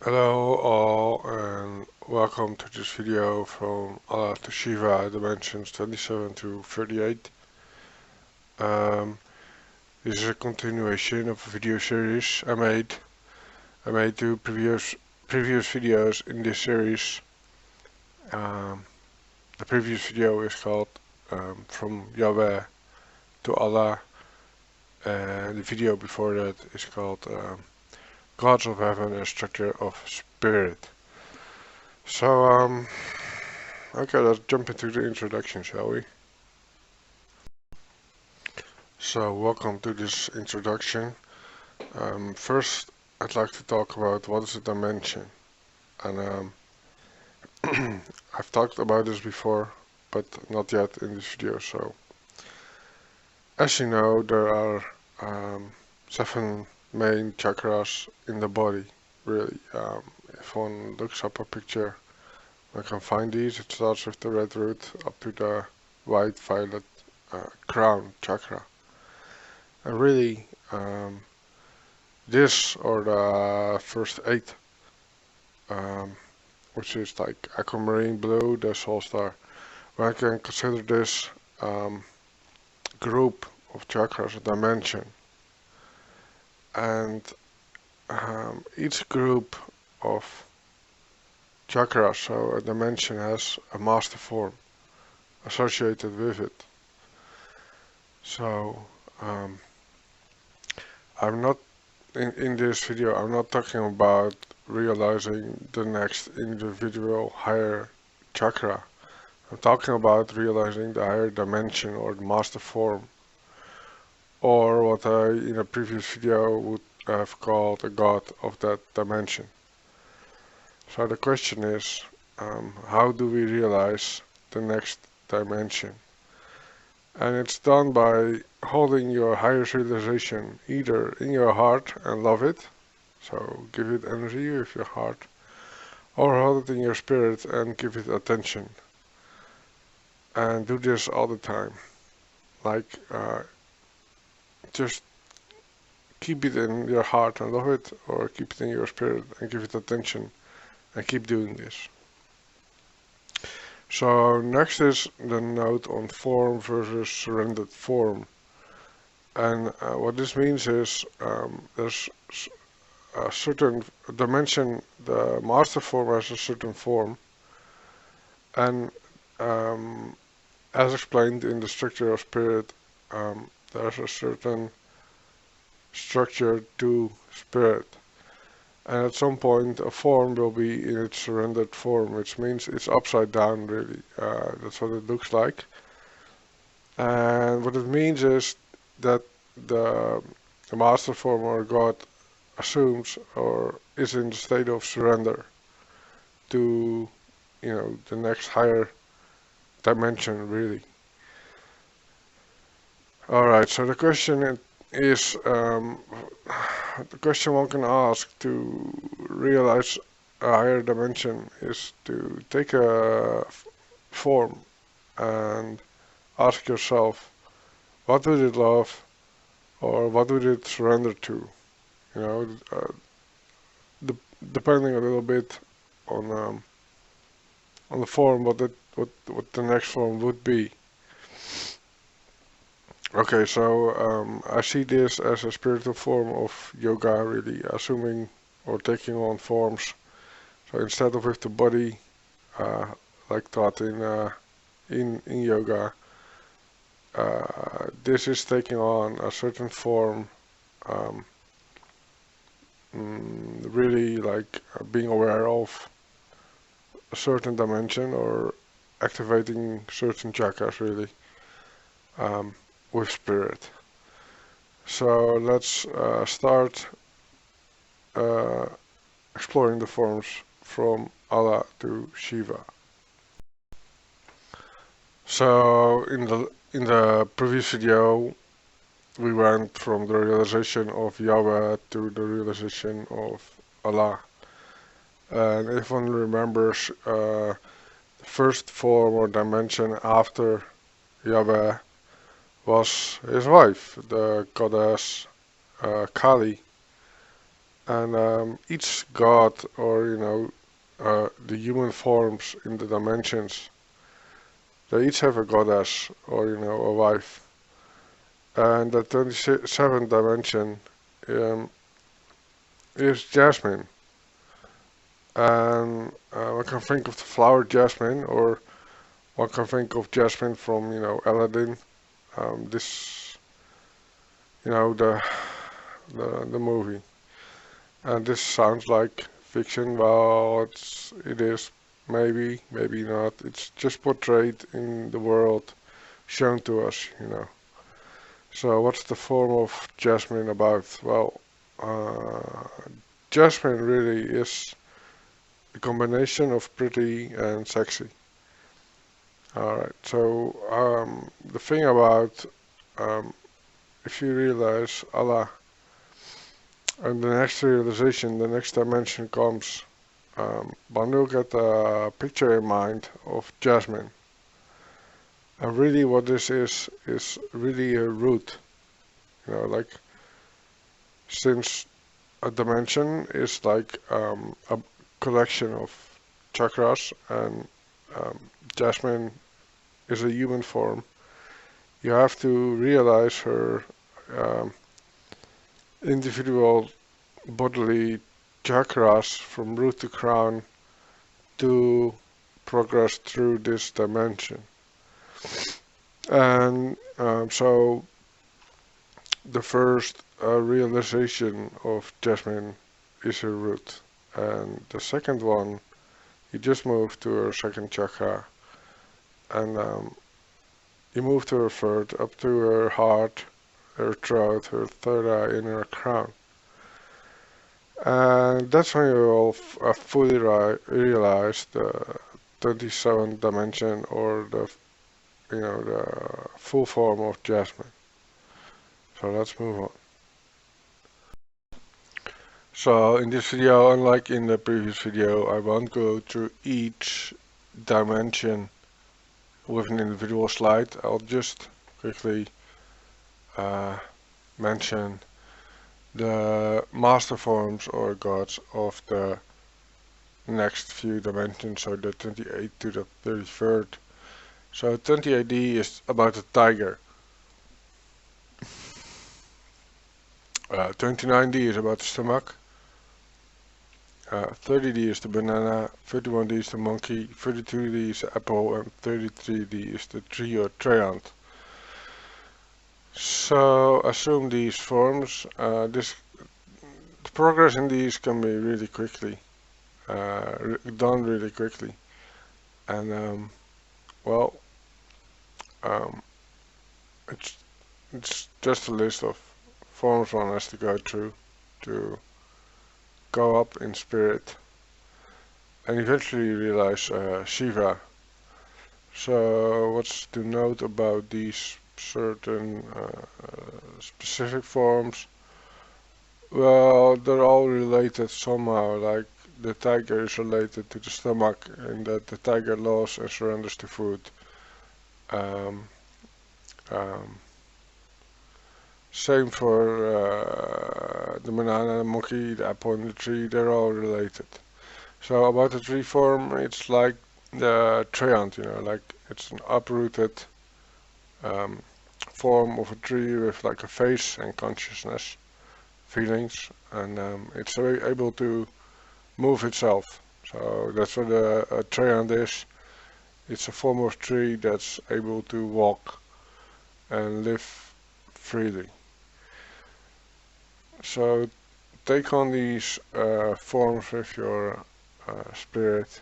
Hello all and welcome to this video from Allah to Shiva dimensions 27 to 38. This is a continuation of a video series I made. I made two previous videos in this series. The previous video is called From Yahweh to Allah, and the video before that is called Gods of Heaven and Structure of Spirit. So okay, let's jump into the introduction, shall we? So, welcome to this introduction. First, I'd like to talk about what is a dimension. And I've talked about this before, but not yet in this video. So, as you know, there are 7 main chakras in the body, really. If one looks up a picture, one can find these. It starts with the red root up to the white violet crown chakra. And really, this or the first 8, which is like aquamarine blue, the soul star. One can consider this group of chakras a dimension, and each group of chakras, so a dimension, has a master form associated with it. So I'm not in this video, I'm not talking about realizing the next individual higher chakra. I'm talking about realizing the higher dimension or the master form, or what I in a previous video would have called a god of that dimension. So the question is, how do we realize the next dimension? And it's done by holding your highest realization either in your heart and love it, so give it energy with your heart, or hold it in your spirit and give it attention. And do this all the time. Like, just keep it in your heart and love it, or keep it in your spirit and give it attention, and keep doing this. So next is the note on form versus surrendered form. And what this means is there's a certain dimension, the master form has a certain form, and as explained in the structure of spirit, there's a certain structure to spirit. And at some point a form will be in its surrendered form, which means it's upside down, really. That's what it looks like. And what it means is that the master form or God assumes or is in the state of surrender to, the next higher dimension, really. Alright, so the question is, the question one can ask to realize a higher dimension is to take a form and ask yourself, what would it love or what would it surrender to? You know, depending a little bit on the form, what the next form would be. Okay, so I see this as a spiritual form of yoga, really, assuming or taking on forms. So instead of with the body, like taught in yoga, this is taking on a certain form, really like being aware of a certain dimension or activating certain chakras, really, with spirit. So let's start exploring the forms from Allah to Shiva. So in the previous video, we went from the realization of Yahweh to the realization of Allah. And if one remembers, the first form or dimension after Yahweh was his wife, the goddess Kali. And each god, or the human forms in the dimensions, they each have a goddess, or a wife. And the 27th dimension um, is Jasmine. And one can think of the flower jasmine, or one can think of Jasmine from Aladdin. This the movie. And this sounds like fiction. Well, it is, maybe not. It's just portrayed in the world, shown to us. So what's the form of Jasmine about? Well, uh, Jasmine really is a combination of pretty and sexy. Alright, so the thing about, um, if you realize Allah, and the next realization, the next dimension comes, one will get a picture in mind of Jasmine. And really what this is really a root. Like, since a dimension is like a collection of chakras, and um, Jasmine is a human form, you have to realize her um, individual bodily chakras from root to crown to progress through this dimension. And so the first realization of Jasmine is her root. And the second one, you just move to her second chakra, and you move to her third, up to her heart, her throat, her third eye, and her crown. And that's when you will fully realize the 27th dimension, or the full form of Jasmine. So let's move on. So in this video, unlike in the previous video, I won't go through each dimension with an individual slide. I'll just quickly mention the master forms or gods of the next few dimensions, so the 28th to the 33rd. So 28D is about the tiger. 29D is about the stomach. 30D is the banana, 31D is the monkey, 32D is the apple, and 33D is the tree or treant. So assume these forms. The progress in these can be really quickly done really quickly, and well, it's just a list of forms one has to go through to go up in spirit and eventually realize Shiva. So what's to note about these certain specific forms? Well, they're all related somehow, like the tiger is related to the stomach, and that the tiger loves and surrenders to food. Um, um, Same for the banana, the monkey, the apple, and the tree, they're all related. So about the tree form, it's like the treant, like it's an uprooted form of a tree with like a face and consciousness, feelings, and it's able to move itself. So that's what a treant is. It's a form of tree that's able to walk and live freely. So take on these forms with your spirit.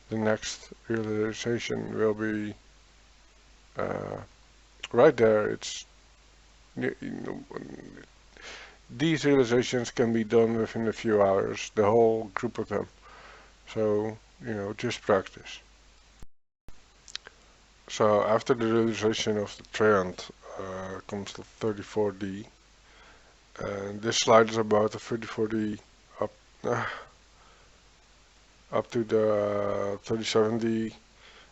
The next realization will be right there. It's these realizations can be done within a few hours, the whole group of them. So just practice. So after the realization of the treant comes the 34D. And this slide is about the 34D up up to the 37D.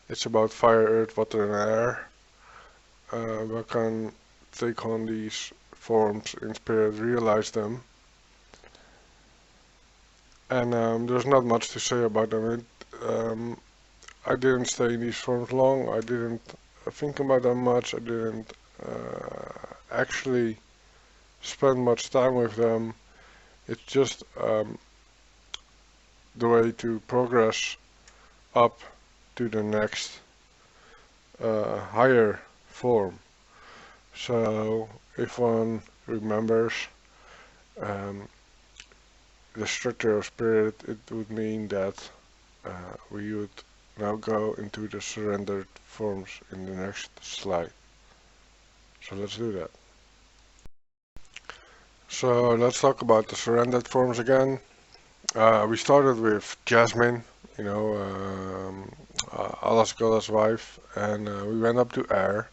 It's about fire, earth, water, and air. We can take on these forms in spirit, realize them, and there's not much to say about them. I didn't stay in these forms long. I didn't think about them much. I didn't actually spend much time with them. It's just the way to progress up to the next higher form. So if one remembers um, the structure of spirit, it would mean that we would now go into the surrendered forms in the next slide. So let's do that. So let's talk about the surrendered forms again. We started with Jasmine, you know, Allah's Goddess wife, and we went up to air,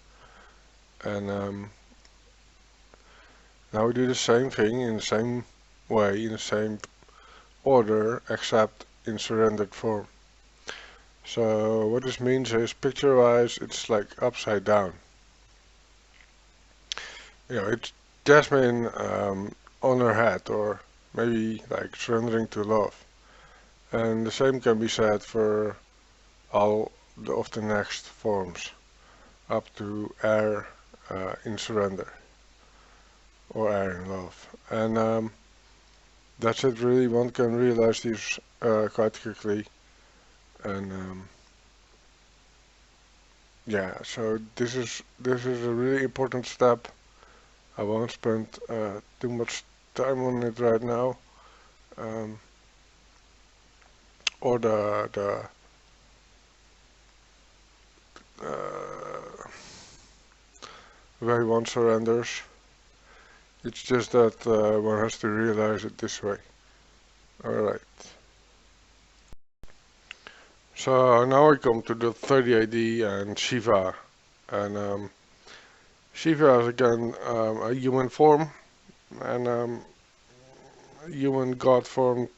and now we do the same thing in the same way, in the same order, except in surrendered form. So what this means is, picture-wise, it's like upside down. You know, it's Jasmine on her head, or maybe like surrendering to love. And the same can be said for all of the next forms, up to air in surrender, or air in love. And that's it really. One can realize these quite quickly. And yeah, so this is a really important step. I won't spend too much time on it right now. Or the way one surrenders. It's just that one has to realize it this way. Alright. So now we come to the 30 AD and Shiva. And Shiva is again a human form, and a human god form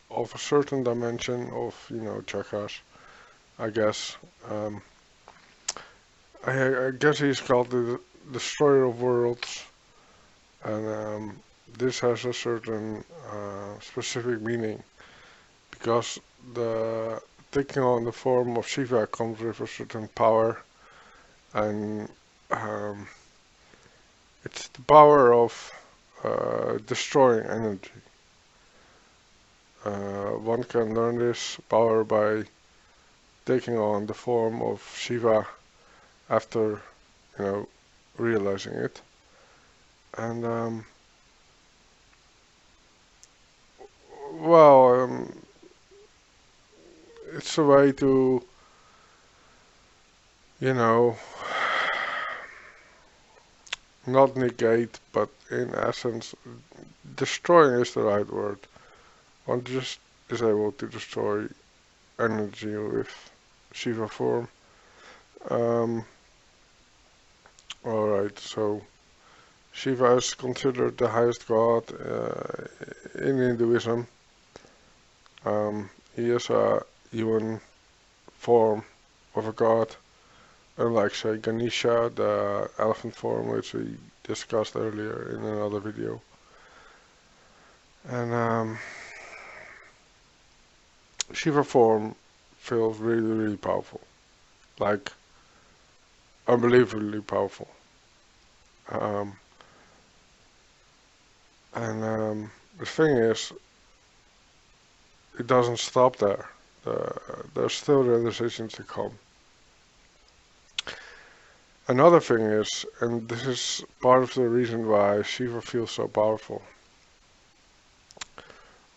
of a certain dimension of, you know, chakras, I guess. I guess he's called the destroyer of worlds, and this has a certain specific meaning, because the taking on the form of Shiva comes with a certain power, and it's the power of destroying energy. One can learn this power by taking on the form of Shiva after, you know, realizing it. And well, it's a way to, you know, not negate, but in essence, destroying is the right word. One just is able to destroy energy with Shiva form. Alright, so Shiva is considered the highest god in Hinduism. He is a human form of a god, unlike, say, Ganesha, the elephant form, which we discussed earlier in another video. And Shiva form feels really, really powerful, like unbelievably powerful. And the thing is, it doesn't stop there. There's still realizations to come. Another thing is, and this is part of the reason why Shiva feels so powerful,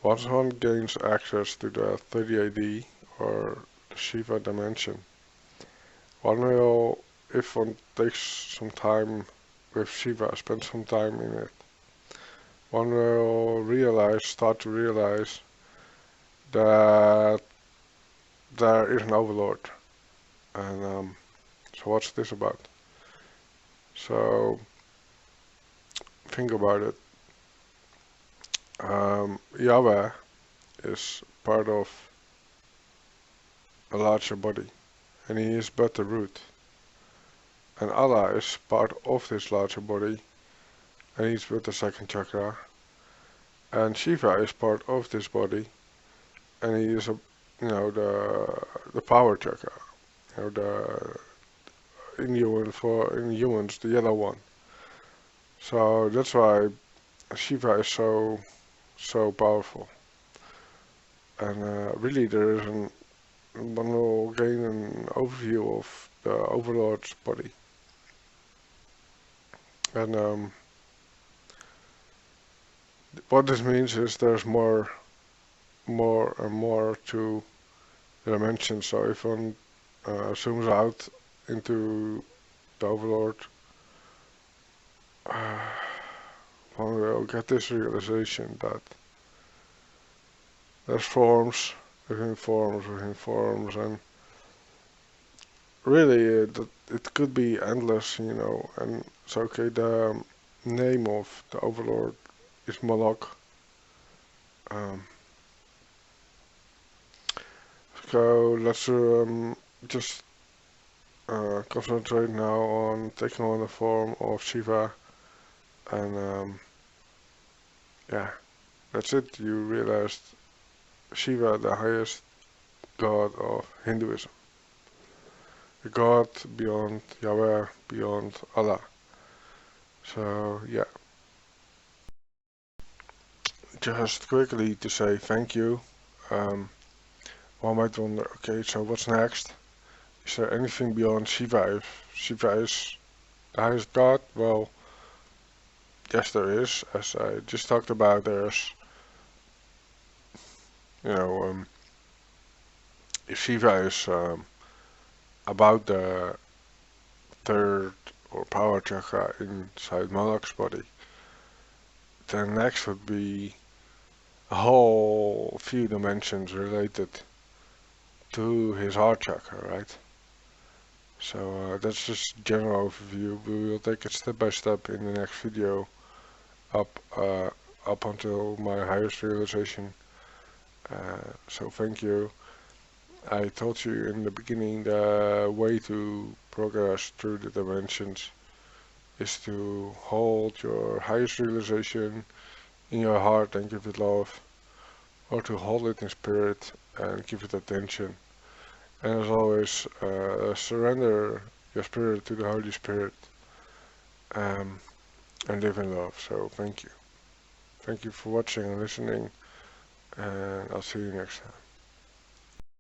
once one gains access to the 30 AD, or the Shiva dimension, one will, if one takes some time with Shiva, spend some time in it, one will start to realize that there is an overlord. And so what's this about? So think about it. Yahweh is part of a larger body, and he is but the root. And Allah is part of this larger body, and he's but the second chakra. And Shiva is part of this body, and he is a, the power chakra, the in humans the yellow one. So that's why Shiva is so powerful. And really, there is one will gain an overview of the Overlord's body. And what this means is there's more and more to the dimension. So if one zooms out into the Overlord, one will get this realization that there's forms within forms within forms, and really it could be endless, and it's okay. The name of the Overlord is Malak. Um, so let's just concentrate now on taking on the form of Shiva, and yeah, that's it. You realized Shiva, the highest god of Hinduism, the god beyond Yahweh, beyond Allah. So yeah, just quickly to say thank you. Um, One might wonder, okay, so what's next? Is there anything beyond Shiva? If Shiva is the highest god, well, yes, there is. As I just talked about, there's, you know, if Shiva is about the third or power chakra inside Malak's body, then next would be a whole few dimensions related to his heart chakra, right? So that's just general overview. We will take it step by step in the next video up up until my highest realization. So thank you. I told you in the beginning the way to progress through the dimensions is to hold your highest realization in your heart and give it love, or to hold it in spirit and give it attention. And as always, surrender your spirit to the Holy Spirit, um, and live in love. So thank you. Thank you for watching and listening, and I'll see you next time.